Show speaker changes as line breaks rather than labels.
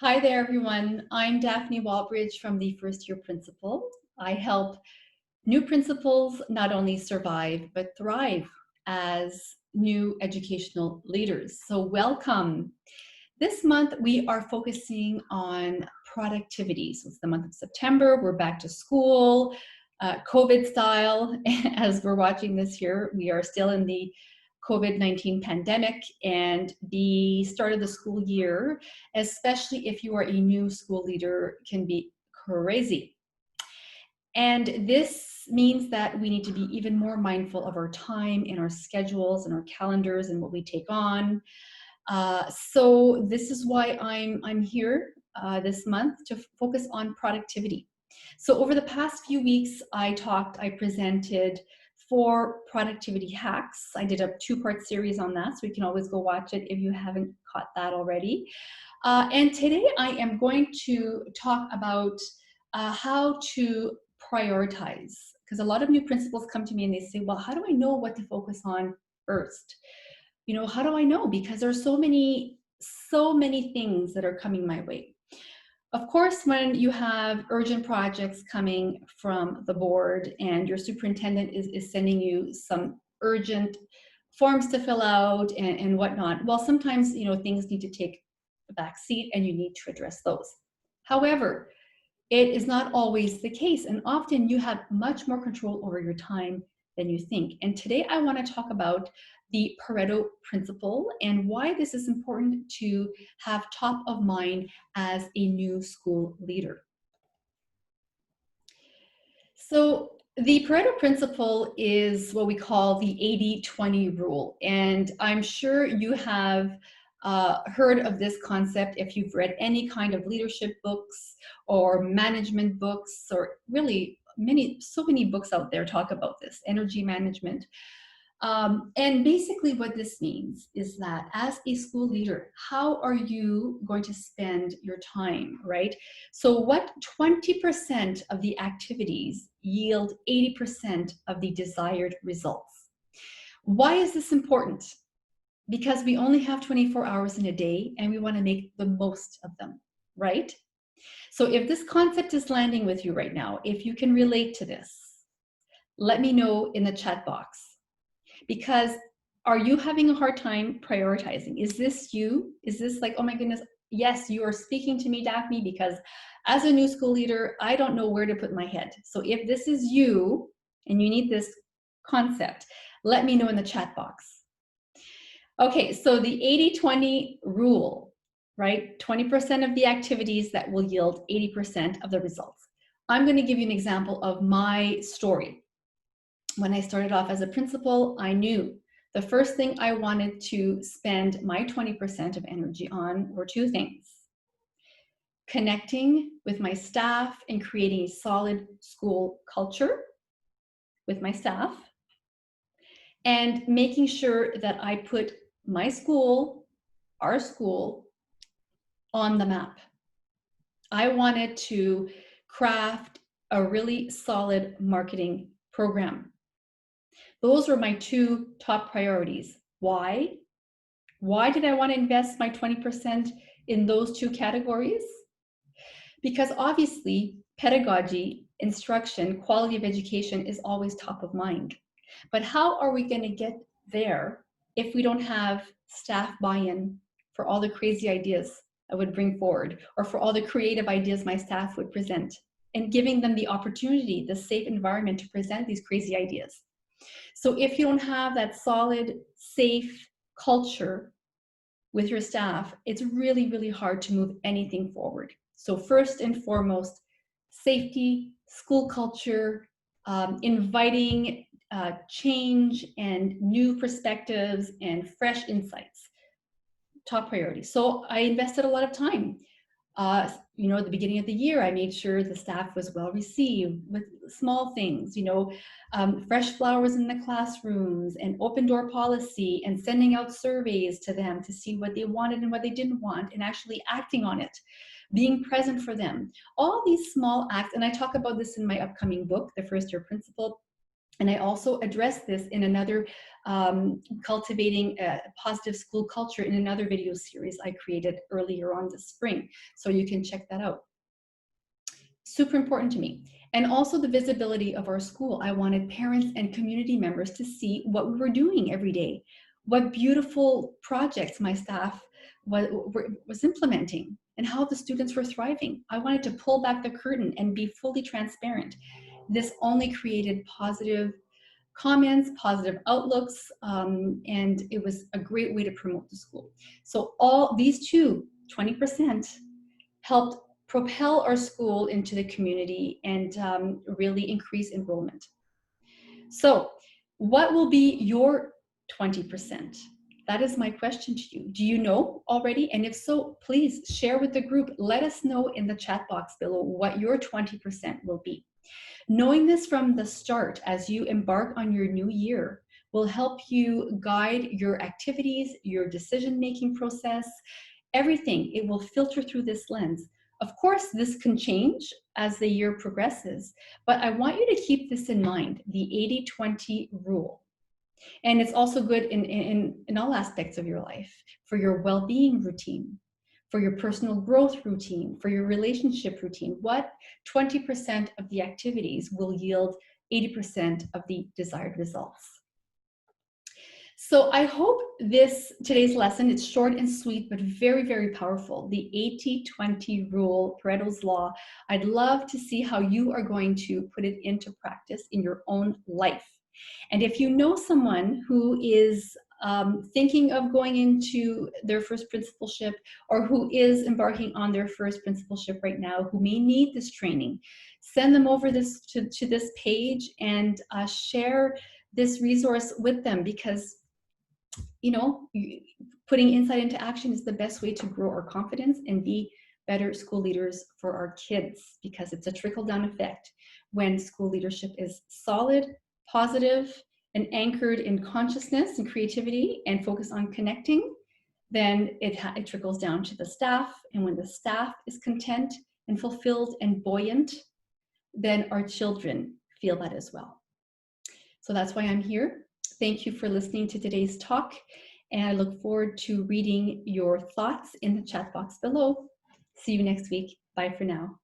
Hi there, everyone. I'm Daphne Walbridge from the First Year Principal. I help new principals not only survive, but thrive as new educational leaders. So welcome. This month, we are focusing on productivity. So it's the month of September. We're back to school, COVID style. As we're watching this here, we are still in the COVID-19 pandemic, and the start of the school year, especially if you are a new school leader, can be crazy. And this means that we need to be even more mindful of our time and our schedules and our calendars and what we take on. So this is why I'm here this month to focus on productivity. So over the past few weeks, I presented 4 productivity hacks. I did a 2-part series on that, so you can always go watch it if you haven't caught that already. And today I am going to talk about how to prioritize, because a lot of new principals come to me and they say, well, how do I know what to focus on first? You know, how do I know? Because there's so many things that are coming my way. Of course, when you have urgent projects coming from the board and your superintendent is sending you some urgent forms to fill out and whatnot, well, sometimes, you know, things need to take the back seat and you need to address those. However, it is not always the case, and often you have much more control over your time than you think. And today I want to talk about the Pareto principle and why this is important to have top of mind as a new school leader. So the Pareto principle is what we call the 80-20 rule. And I'm sure you have heard of this concept if you've read any kind of leadership books or management books, or really so many books out there talk about this, energy management. And basically what this means is that as a school leader, how are you going to spend your time, right? So what 20% of the activities yield 80% of the desired results? Why is this important? Because we only have 24 hours in a day and we want to make the most of them, right? So if this concept is landing with you right now, if you can relate to this, let me know in the chat box. Because are you having a hard time prioritizing? Is this you? Is this like, oh my goodness, yes, you are speaking to me, Daphne, because as a new school leader, I don't know where to put my head. So if this is you and you need this concept, let me know in the chat box. Okay, so the 80-20 rule, right? 20% of the activities that will yield 80% of the results. I'm going to give you an example of my story. When I started off as a principal, I knew the first thing I wanted to spend my 20% of energy on were 2 things: connecting with my staff and creating a solid school culture with my staff, and making sure that I put my school, our school, on the map. I wanted to craft a really solid marketing program. Those were my 2 top priorities. Why? Why did I want to invest my 20% in those 2 categories? Because obviously, pedagogy, instruction, quality of education is always top of mind. But how are we going to get there if we don't have staff buy-in for all the crazy ideas I would bring forward, or for all the creative ideas my staff would present, and giving them the opportunity, the safe environment to present these crazy ideas? So if you don't have that solid, safe culture with your staff, it's really, really hard to move anything forward. So first and foremost, safety, school culture, inviting change and new perspectives and fresh insights. Top priority. So I invested a lot of time. You know, at the beginning of the year, I made sure the staff was well received with small things, you know, fresh flowers in the classrooms and open door policy, and sending out surveys to them to see what they wanted and what they didn't want, and actually acting on it, being present for them. All these small acts, and I talk about this in my upcoming book, The First Year Principal. And I also addressed this in another cultivating a positive school culture in another video series I created earlier on this spring. So you can check that out. Super important to me. And also the visibility of our school. I wanted parents and community members to see what we were doing every day, what beautiful projects my staff was implementing, and how the students were thriving. I wanted to pull back the curtain and be fully transparent. This only created positive comments, positive outlooks, and it was a great way to promote the school. So all these 20%, helped propel our school into the community and really increase enrollment. So what will be your 20%? That is my question to you. Do you know already? And if so, please share with the group. Let us know in the chat box below what your 20% will be. Knowing this from the start as you embark on your new year will help you guide your activities, your decision-making process, everything. It will filter through this lens. Of course, this can change as the year progresses, but I want you to keep this in mind, the 80-20 rule. And it's also good in all aspects of your life, for your well-being routine, for your personal growth routine, for your relationship routine. What 20% of the activities will yield 80% of the desired results? So I hope today's lesson, it's short and sweet, but very, very powerful. The 80-20 rule, Pareto's law. I'd love to see how you are going to put it into practice in your own life. And if you know someone who is thinking of going into their first principalship, or who is embarking on their first principalship right now, who may need this training, send them over to this page and share this resource with them, because putting insight into action is the best way to grow our confidence and be better school leaders for our kids, because it's a trickle-down effect. When school leadership is solid, positive, and anchored in consciousness and creativity and focused on connecting, then it trickles down to the staff. And when the staff is content and fulfilled and buoyant, then our children feel that as well. So that's why I'm here. Thank you for listening to today's talk, and I look forward to reading your thoughts in the chat box below. See you next week. Bye for now.